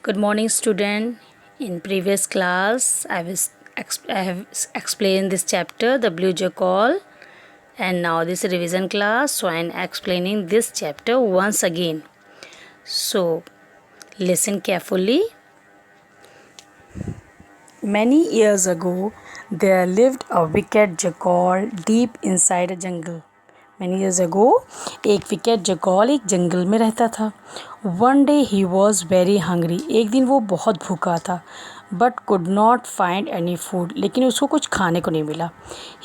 Good morning, student. In previous class, I have explained this chapter, the Blue Jackal, and now this revision class. So I am explaining this chapter once again. So listen carefully. Many years ago, there lived a wicked jackal deep inside a jungle. Many years ago, एक wicked jackal एक जंगल में रहता था. One day he was very hungry. एक दिन वो बहुत भूखा था, but could not find any food. लेकिन उसको कुछ खाने को नहीं मिला.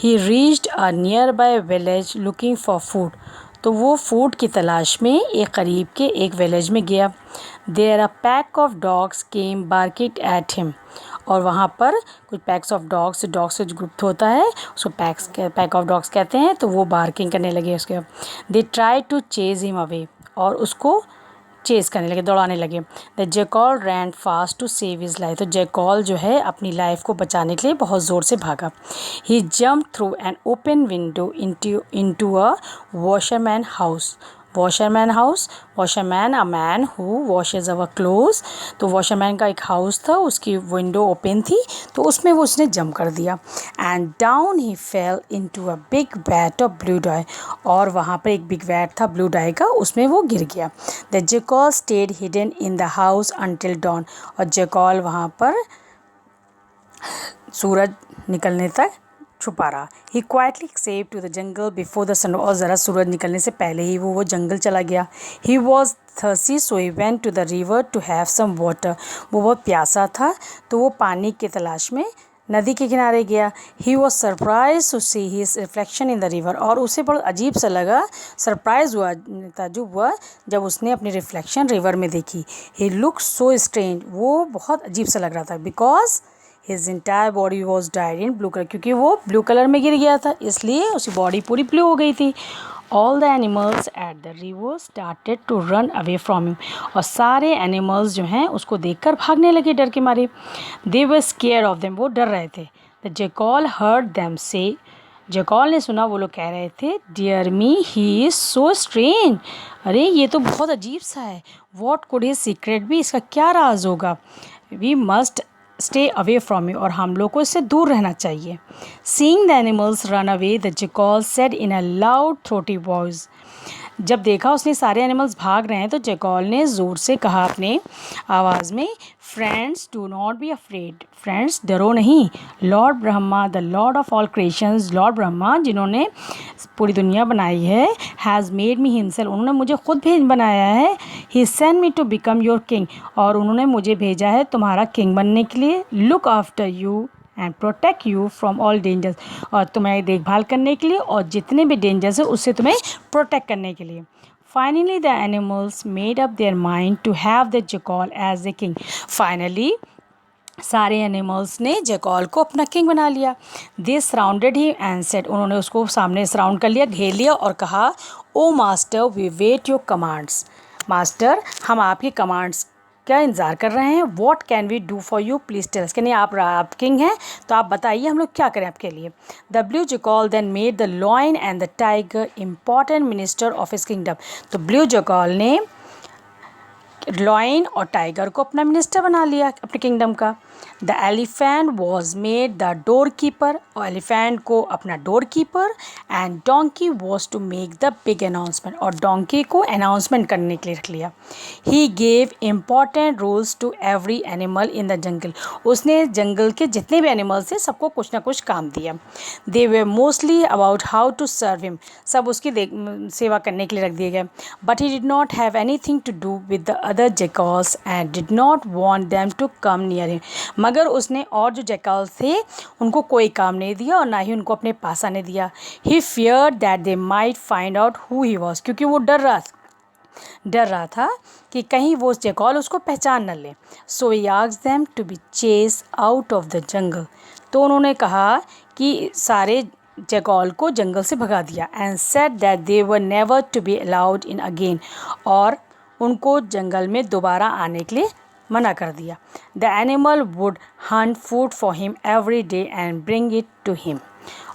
He reached a nearby village looking for food. तो वो फूड की तलाश में एक करीब के एक विलेज में गया. There a pack of dogs came barking at him. और वहाँ पर कुछ पैक्स ऑफ डॉग्स से जो ग्रुप होता है उसको पैक ऑफ डॉग्स कहते हैं. तो वो बार्किंग करने लगे उसके. They try to chase him away. और उसको चेज़ करने लगे, दौड़ाने लगे. The jackal ran fast to save his life. तो जैकल जो है अपनी लाइफ को बचाने के लिए बहुत ज़ोर से भागा. He jump through an open window into a washerman house. Washerman a man who washes our clothes. तो वॉशरमैन का एक हाउस था, उसकी विंडो ओपन थी, तो उसमें वो उसने जंप कर दिया. And down he fell into a big vat of blue dye. और वहाँ पर एक बिग वैट था ब्लू डाई का, उसमें वो गिर गया. The jackal stayed hidden in the house until dawn. और जैकल वहाँ पर सूरज निकलने तक छुपा रहा. He quietly escaped to the jungle before the sun. और ज़रा सूरज निकलने से पहले ही वो जंगल चला गया. He was thirsty so he went to the river to have some water. वो बहुत प्यासा था, तो वो पानी की तलाश में नदी के किनारे गया. He was surprise to see his reflection in the river. और उसे बहुत अजीब सा लगा, सरप्राइज हुआ, ताज्जुब हुआ जब उसने अपनी रिफ्लेक्शन रिवर में देखी. ही लुक सो स्ट्रेंज. वो बहुत अजीब सा लग रहा था. Because his entire body was died in blue colour. क्योंकि वो ब्लू कलर में गिर गया था, इसलिए उसकी बॉडी पूरी ब्लू हो गई थी. All the animals at the river started to run away from him. और सारे एनिमल्स जो हैं उसको देखकर भागने लगे डर के मारे. They were scare of them. वो डर रहे थे. The jackal heard them say. Jackal ने सुना वो लोग कह रहे थे, dear me he is so strange. अरे ये तो बहुत अजीब सा है. वॉट कुड हिज सीक्रेट भी. इसका क्या राज होगा. We must stay away from you. और हम लोग को इससे दूर रहना चाहिए. Seeing the animals run away the jackal said in a loud throaty voice. जब देखा उसने सारे एनिमल्स भाग रहे हैं, तो जैकल ने ज़ोर से कहा अपने आवाज़ में, friends do not be afraid. Friends डरो नहीं. Lord Brahma the Lord of all creations. Lord Brahma जिन्होंने पूरी दुनिया बनाई है, हैज़ मेड मी हिमसेल्फ. उन्होंने मुझे खुद भेज बनाया है. He send me to become your king. और उन्होंने मुझे भेजा है तुम्हारा किंग बनने के लिए. Look after you and protect you from all dangers. और तुम्हें देखभाल करने के लिए और जितने भी डेंजर्स है उससे तुम्हें प्रोटेक्ट करने के लिए. Finally the animals made up their mind to have the jackal as the king. Finally सारे एनिमल्स ने जैकल को अपना किंग बना लिया. They surrounded he and said. उन्होंने उसको सामने सराउंड कर लिया, घेर लिया और कहा, oh master we wait your commands. Master हम आपकी कमांड्स का इंतज़ार कर रहे हैं. What can we do for you please tell us. नहीं आप किंग हैं तो आप बताइए हम लोग क्या करें आपके लिए. The blue jackal then made the lion and the tiger important minister of his kingdom. तो ब्लू जैकल ने लॉयन और टाइगर को अपना मिनिस्टर बना लिया अपने किंगडम का. The elephant was made the door keeper. और एलिफेंट को अपना door keeper. And donkey was to make the big announcement. और डोंकी को अनाउंसमेंट करने के लिए रख लिया. He gave important rules to every animal in the jungle. उसने जंगल के जितने भी एनिमल्स थे सबको कुछ ना कुछ काम दिया. They were mostly about how to serve him. सब उसकी सेवा करने के लिए रख दिए गए. But he did not have anything to do with the other jackals and did not want them to come near him. मगर उसने और जो जैकल्स थे उनको कोई काम नहीं दिया और ना ही उनको अपने पास आने दिया. He feared that they might find out who he was. क्योंकि वो डर रहा था कि कहीं वो जैकल उसको पहचान न ले. So he asked them to be chase out of the jungle. तो उन्होंने कहा कि सारे जैकल को जंगल से भगा दिया. And said that they were never to be allowed in again. और उनको जंगल में दोबारा आने के लिए मना कर दिया. The animal would hunt food for him every day and bring it to him.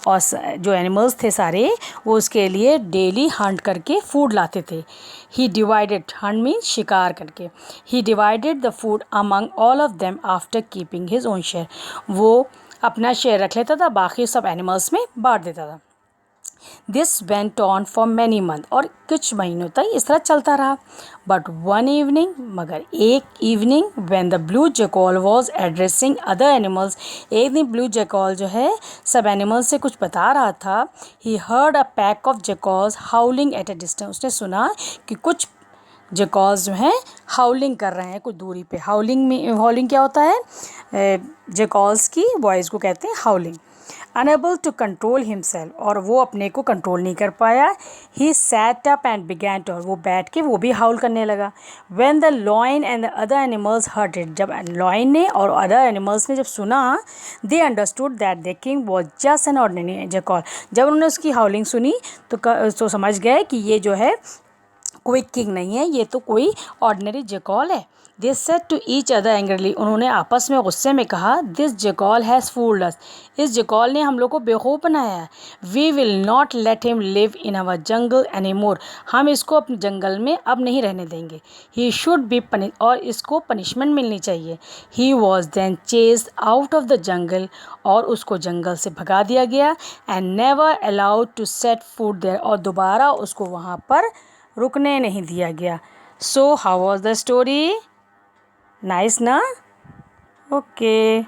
और जो एनिमल्स थे सारे वो उसके लिए डेली हंट करके फूड लाते थे। ही डिवाइडेड, हंट मीन्स शिकार करके, he divided the food among all of them after keeping his own share. वो अपना शेयर रख लेता था, बाकी सब एनिमल्स में बांट देता था। This went on for many month, और कुछ महीनों तक इस तरह चलता रहा। बट वन इवनिंग, मगर एक evening, when the blue jackal was addressing other animals, एक दिन ब्लू जैकल जो है सब एनिमल्स से कुछ बता रहा था। He heard a pack of jackals हाउलिंग at a distance, उसने सुना कि कुछ जैकल्स जो हैं हाउलिंग कर रहे हैं कुछ दूरी पे। हाउलिंग क्या होता है? जैकल्स की वॉइस को कहते हैं howling. Unable to control himself, और वो अपने को कंट्रोल नहीं कर पाया। He sat up and began to, वो बैठ के वो भी हाउल करने लगा। When the lion and the other animals heard it, जब लॉयन ने और अदर एनिमल्स ने जब सुना, they understood that the king was just an ordinary jackal. जब उन्होंने उसकी हाउलिंग सुनी तो समझ गए कि ये जो है कोई किंग नहीं है, ये तो कोई ऑर्डिनरी जैकल है। They said to each other angrily, उन्होंने आपस में गुस्से में कहा, this jackal has fooled us, इस जैकल ने हम लोग को बेवकूफ़ बनाया है। We will not let him live in our jungle any more, हम इसको अपने जंगल में अब नहीं रहने देंगे। ही शुड बी पनिश, और इसको पनिशमेंट मिलनी चाहिए। He was then chased out of the jungle, और उसको जंगल से भगा दिया गया। And never allowed to set foot there, और दोबारा उसको वहाँ पर रुकने नहीं दिया गया। So how was the story? Nice ना? ओके।